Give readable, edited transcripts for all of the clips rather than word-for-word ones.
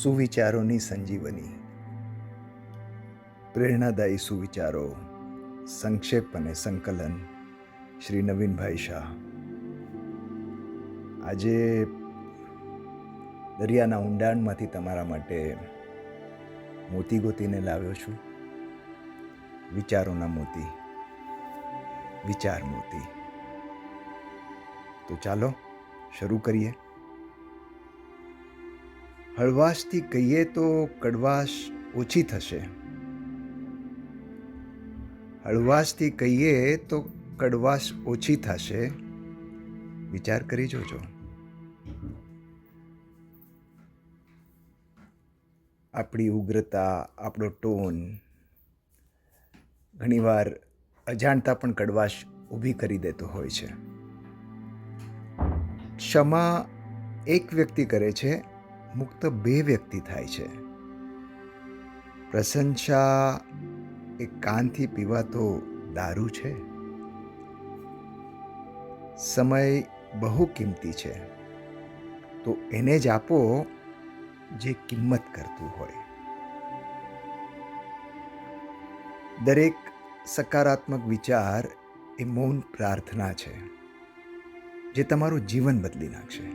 સુવિચારોની સંજીવની. પ્રેરણાદાયી સુવિચારો, સંક્ષેપ અને સંકલન શ્રી નવીનભાઈ શાહ. આજે દરિયાના ઊંડાણમાંથી તમારા માટે મોતી ગોતીને લાવ્યો છું. વિચારોના મોતી, વિચાર મોતી. તો ચાલો શરૂ કરીએ. હળવાશથી કહીએ તો કડવાશ ઓછી થશે. હળવાશથી કહીએ તો કડવાશ ઓછી થશે. વિચાર કરી જોજો. આપણી ઉગ્રતા, આપણો ટોન ઘણીવાર અજાણતા પણ કડવાશ ઊભી કરી દેતો હોય છે. ક્ષમા એક વ્યક્તિ કરે છે, મુક્ત બે વ્યક્તિ થાય છે. પ્રશંસા એ કાનથી પીવાતો દારૂ છે. સમય બહુ કિંમતી છે, તો એને જ આપો જે કિંમત કરતું હોય. દરેક સકારાત્મક વિચાર એ મૌન પ્રાર્થના છે, જે તમારું જીવન બદલી નાખશે.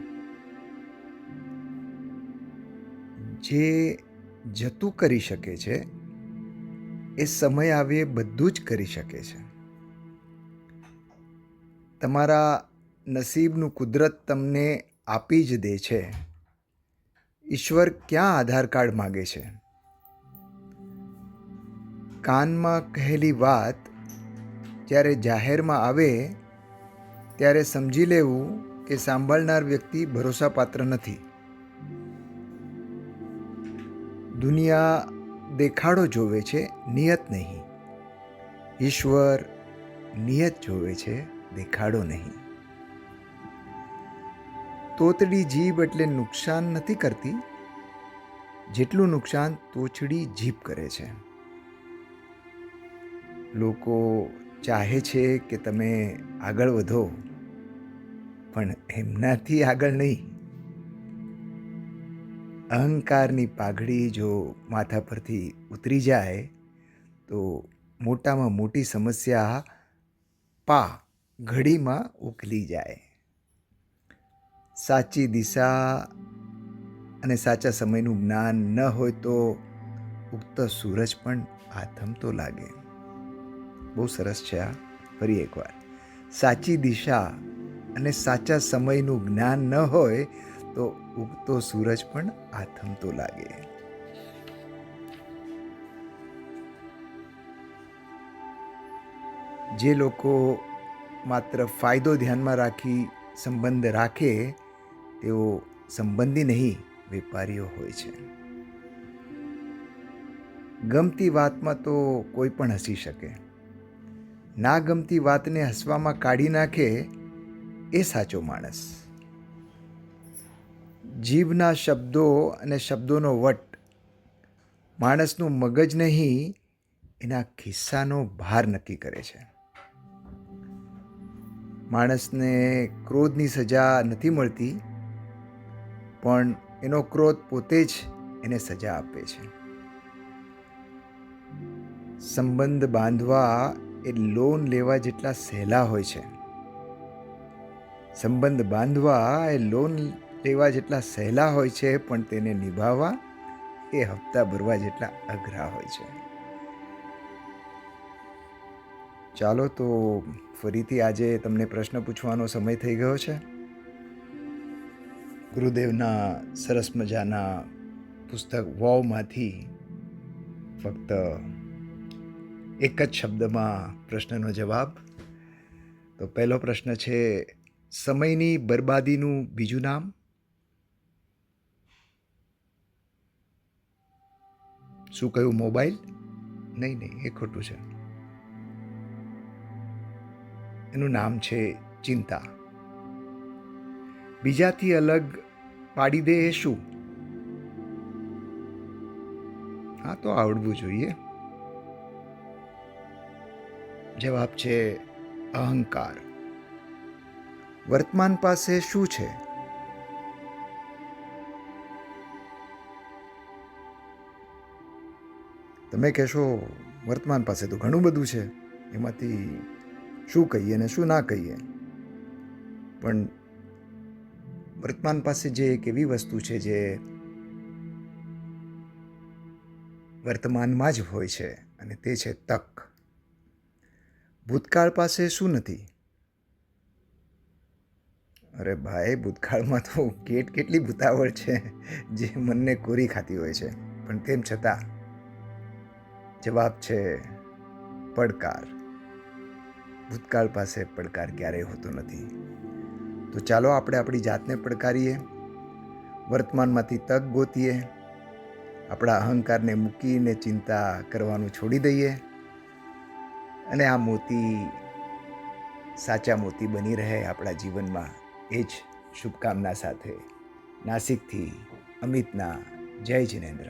જે જતું કરી શકે છે, એ સમય આવે બધું જ કરી શકે છે. તમારા નસીબનું કુદરત તમને આપી જ દે છે. ઈશ્વર ક્યાં આધાર કાર્ડ માગે છે? કાનમાં કહેલી વાત જ્યારે જાહેરમાં આવે ત્યારે સમજી લેવું કે સાંભળનાર વ્યક્તિ ભરોસાપાત્ર નથી. દુનિયા દેખાડો જોવે છે, નિયત નહીં. ઈશ્વર નિયત જોવે છે, દેખાડો નહીં. તોતડી જીભ એટલે નુકસાન નથી કરતી, જેટલું નુકસાન તોછડી જીભ કરે છે. લોકો ચાહે છે કે તમે આગળ વધો, પણ એમનાથી આગળ નહીં. અહંકારની પાઘડી જો માથા પરથી ઉતરી જાય તો મોટામાં મોટી સમસ્યા ઘડીમાં ઉકલી જાય. સાચી દિશા અને સાચા સમયનું જ્ઞાન ન હોય તો ઉગતો સૂરજ પણ આથમતો લાગે. બહુ સરસ છે આ. ફરી એકવાર. સાચી દિશા અને સાચા સમયનું જ્ઞાન ન હોય તો ઉગતો સૂરજ પણ આથમતો લાગે. જે લોકો માત્ર ફાયદો ધ્યાનમાં રાખી સંબંધ રાખે તેઓ સંબંધી નહીં, વેપારીઓ હોય છે. ગમતી વાતમાં તો કોઈ પણ હસી શકે. ના ગમતી વાતને હસવામાં કાઢી નાખે એ સાચો માણસ. જીભના શબ્દો અને શબ્દોનો વટ માણસનું મગજ નહીં, એના ખિસ્સાનો ભાર નક્કી કરે છે. માણસને ક્રોધની સજા નથી મળતી, પણ એનો ક્રોધ પોતે જ એને સજા આપે છે. સંબંધ બાંધવા એ લોન લેવા જેટલા સહેલા હોય છે. સંબંધ બાંધવા એ લોન લેવા જેટલા સહેલા હોય છે, પણ તેને નિભાવવા એ હપ્તા ભરવા જેટલા અઘરા હોય છે. ચાલો તો ફરીથી આજે તમને પ્રશ્ન પૂછવાનો સમય થઈ ગયો છે. ગુરુદેવના સરસ મજાના પુસ્તક વોવમાંથી ફક્ત એક જ શબ્દમાં પ્રશ્નનો જવાબ. તો પહેલો પ્રશ્ન છે, સમયની બરબાદીનું બીજું નામ? શું કહ્યું? મોબાઈલ? નહીં, એ ખોટું છે. એનું નામ છે ચિંતા. બીજાથી અલગ પાડી દે એ શું? હા, તો આવડવું જોઈએ. જવાબ છે અહંકાર. વર્તમાન પાસે શું છે? તમે કહેશો વર્તમાન પાસે તો ઘણું બધું છે, એમાંથી શું કહીએ ને શું ના કહીએ, પણ વર્તમાન પાસે જે એક એવી વસ્તુ છે જે વર્તમાનમાં જ હોય છે, અને તે છે તક. ભૂતકાળ પાસે શું નથી? અરે ભાઈ, ભૂતકાળમાં તો કેટલી ભૂતાવળ છે જે મનને કોરી ખાતી હોય છે, પણ તેમ છતાં જવાબ છે પડકાર. ભૂતકાળ પાસે પડકાર ક્યારેય હોતો નથી. તો ચાલો આપણે આપણી જાતને પડકારીએ, વર્તમાનમાંથી તક ગોતીએ, આપણા અહંકારને મૂકીને ચિંતા કરવાનું છોડી દઈએ, અને આ મોતી સાચા મોતી બની રહે આપણા જીવનમાં, એ જ શુભકામના સાથે નાસિકથી અમિતના જય જિનેન્દ્ર.